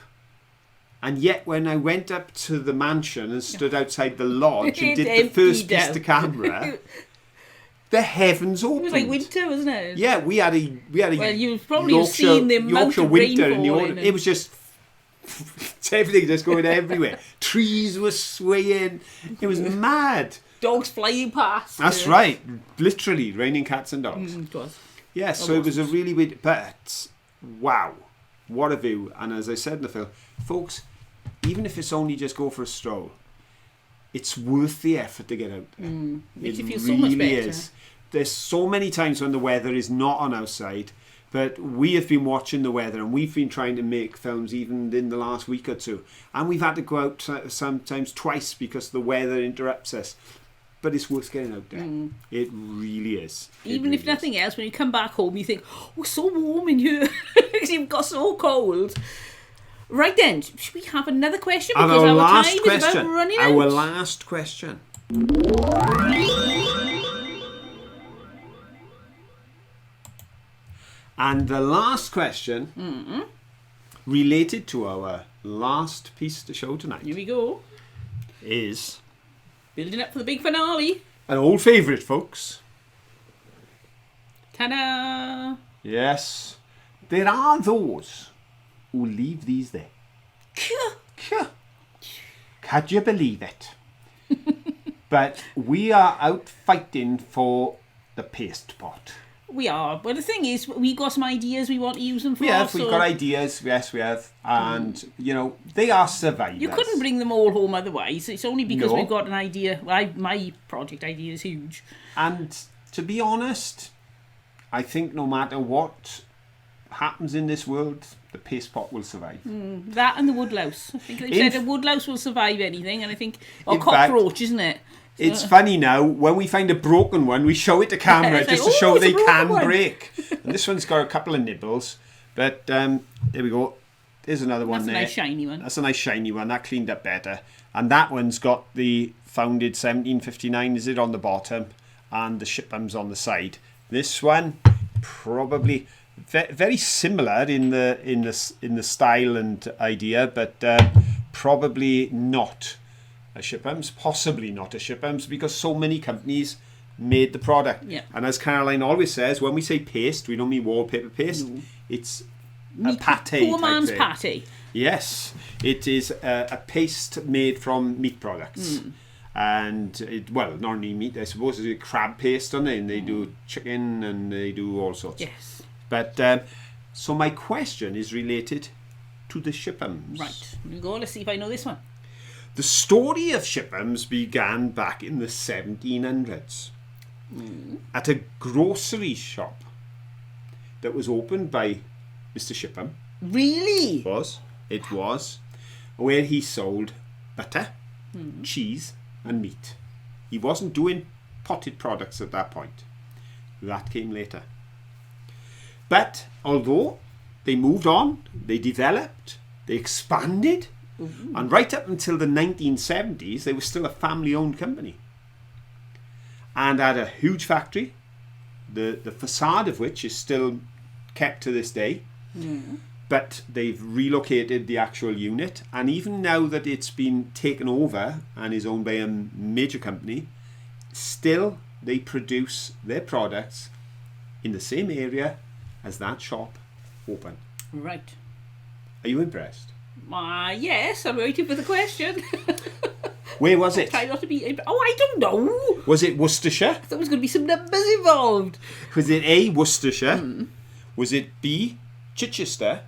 and yet when I went up to the mansion and stood outside the lodge and did the first piece to camera, the heavens opened. It was like winter, wasn't it? Yeah, we had a well, you've probably seen the amount Yorkshire of winter rain in the autumn. falling. It was just everything just going everywhere. Trees were swaying. It was mad. Dogs flying past. That's right. Literally raining cats and dogs. It was. Yeah, so it was a really weird... But, wow, what a view. And as I said in the film, folks, even if it's only just go for a stroll, it's worth the effort to get out there. Makes you It feel so much better. is. There's so many times when the weather is not on our side, but we have been watching the weather and we've been trying to make films even in the last week or two. And we've had to go out sometimes twice because the weather interrupts us. But it's worth getting out there. It really is. Even if nothing else, when you come back home, you think, oh, it's so warm in here because you've got so cold. Right then, should we have another question? And Because our our last time question. is about running out. Our last question. And the last question related to our last piece to show tonight Here we go. is Building up for the big finale. an old favourite, folks. Ta-da! Yes. There are those who leave these there. Can you believe it? But we are out fighting for the paste pot. We are. But the thing is, we got some ideas we want to use them for. We've got ideas. Yes, we have. And, you know, they are survivors. You couldn't bring them all home otherwise. It's only because No. we've got an idea. My project idea is huge. And to be honest, I think no matter what happens in this world, the paste pot will survive. That and the woodlouse. I think they said a woodlouse will survive anything, and I think... Or In fact, cockroach, isn't it? It's funny now, when we find a broken one, we show it to camera It's just like, to show it's a they broken can one. break. And this one's got a couple of nibbles. But there we go. There's another one there. That's a nice shiny one. That's a nice shiny one. That cleaned up better. And that one's got the founded 1759, is it, on the bottom, and the Shiphams on the side. This one, probably very similar in the style and idea, but probably not a Shiphams, possibly not a Shiphams, because so many companies made the product. Yeah. And as Caroline always says, when we say paste, we don't mean wallpaper paste. No. It's a pate. Poor man's pate. Yes, it is a paste made from meat products. And, not only meat, I suppose, it's a crab paste, don't they? And they do chicken and they do all sorts. Yes. But, so my question is related to the Shiphams. Right. We'll go. Let's see if I know this one. The story of Shiphams began back in the 1700s at a grocery shop that was opened by Mr. Shipham. Really? It was, where he sold butter, cheese and meat. He wasn't doing potted products at that point. That came later. But although they moved on, they developed, they expanded, and right up until the 1970s, they were still a family-owned company. And had a huge factory, the facade of which is still kept to this day. But they've relocated the actual unit, and even now that it's been taken over and is owned by a major company, still they produce their products in the same area as that shop open. Right. Are you impressed? Yes, I'm waiting for the question. Where was it? Try not to be... Oh, I don't know. Was it Worcestershire? There was going to be some numbers involved. Was it A, Worcestershire? Was it B, Chichester?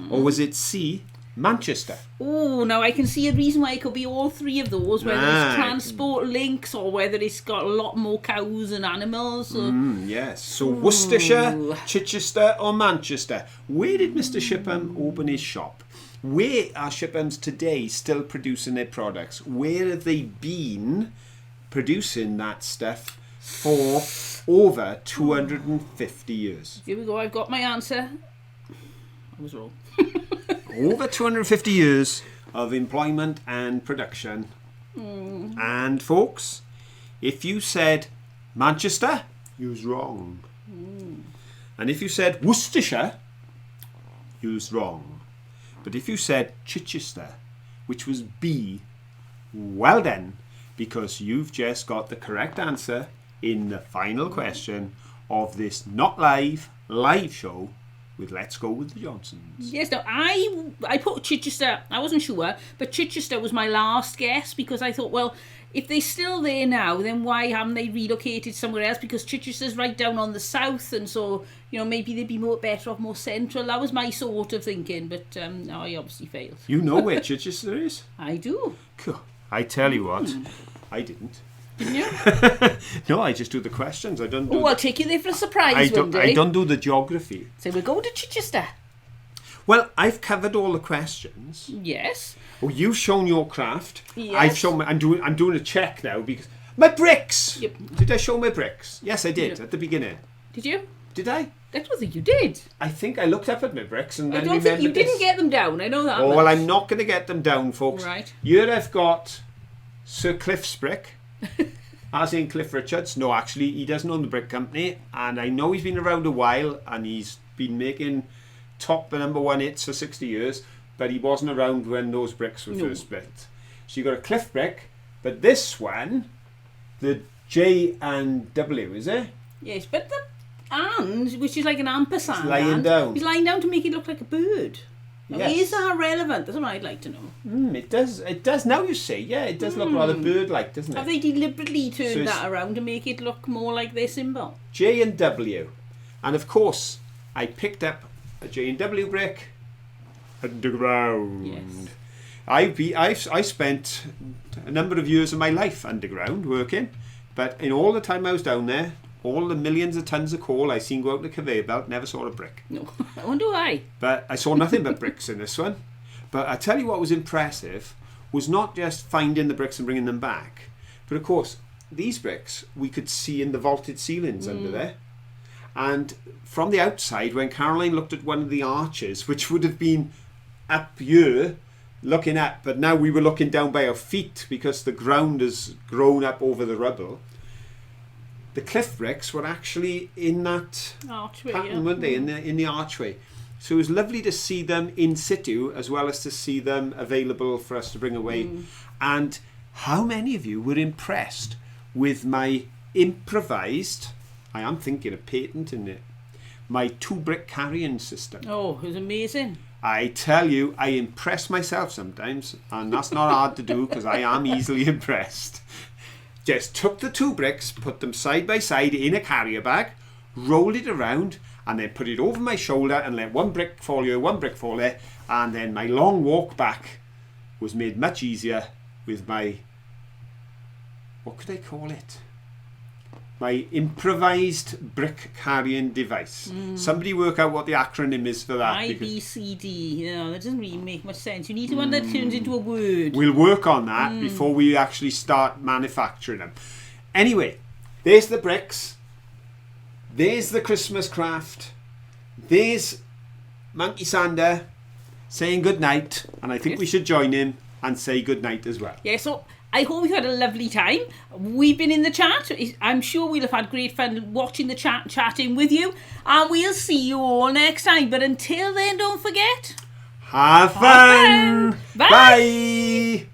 Or was it C, Manchester. Oh, now I can see a reason why it could be all three of those, whether Ah, it's transport links or whether it's got a lot more cows and animals. Or... Yes. So Worcestershire, Chichester or Manchester. Where did Mr. Shipham open his shop? Where are Shiphams today still producing their products? Where have they been producing that stuff for over 250 years? Here we go, I've got my answer. I was wrong. Over 250 years of employment and production. And folks, if you said Manchester, you was wrong. And if you said Worcestershire, you was wrong. But if you said Chichester, which was B, well done, because you've just got the correct answer in the final question of this Not Live show with Let's Go with the Johnsons. Yes, no, I put Chichester. I wasn't sure, but Chichester was my last guess because I thought, well, if they're still there now, then why haven't they relocated somewhere else? Because Chichester's right down on the south, and so, you know, maybe they'd be better off more central. That was my sort of thinking, but I obviously failed. You know where Chichester is? I do. Cool. I tell you what, I didn't. Didn't you? No, I just do the questions. I don't do. Oh, I'll take you there for a surprise one day. I don't do the geography. So we'll go to Chichester. Well, I've covered all the questions. Yes. Oh, you've shown your craft. Yes. I've shown. I'm doing a check now because my bricks. Yep. Did I show my bricks? Yes, I did at the beginning. Did you? Did I? I don't think you did. I think I looked up at my bricks and I then don't think you remembered this. didn't get them down. I know that. Oh much. well, I'm not going to get them down, folks. Right. Here I've got Sir Cliff's brick. As in Cliff Richards. No, actually, he doesn't own the brick company, and I know he's been around a while, and he's been making top the number one hits for 60 years, but he wasn't around when those bricks were first built. So you got a Cliff brick, but this one, the J and W, is it? Yes, but the and, which is like an ampersand. It's lying down. He's lying down to make it look like a bird. Now, Yes. is that relevant? That's what I'd like to know. It does. It does. Now you see, yeah, it does look rather bird-like, doesn't Have it? they deliberately turned So that around to make it look more like their symbol? J and W, and of course, I picked up a J and W brick underground. Yes. I spent a number of years of my life underground working, but in all the time I was down there, all the millions of tons of coal I seen go out the conveyor belt, never saw a brick. No, I wonder why. But I saw nothing but bricks in this one. But I tell you what was impressive was not just finding the bricks and bringing them back, but of course these bricks we could see in the vaulted ceilings under there. And from the outside, when Caroline looked at one of the arches, which would have been up here looking up, but now we were looking down by our feet because the ground has grown up over the rubble. The cliff bricks were actually in that Archway, pattern, weren't they? In the archway. So it was lovely to see them in situ as well as to see them available for us to bring away. And how many of you were impressed with my improvised, I am thinking of patenting it, my 2-brick carrying system? Oh, it was amazing. I tell you, I impress myself sometimes, and that's not hard to do because I am easily impressed. Just took the 2 bricks, put them side by side in a carrier bag, rolled it around, and then put it over my shoulder and let 1 brick fall here, 1 brick fall there, and then my long walk back was made much easier with my, what could I call it? My improvised brick carrying device. Somebody work out what the acronym is for that. IBCD. No, that doesn't really make much sense. You need one that turns into a word. We'll work on that before we actually start manufacturing them. Anyway, there's the bricks. There's the Christmas craft. There's Manky Panda saying good night, and I think we should join him and say good night as well. Yeah, so I hope you had a lovely time. We've been in the chat. I'm sure we'll have had great fun watching the chat, chatting with you, and we'll see you all next time. But until then, don't forget, Have fun. Bye. Bye.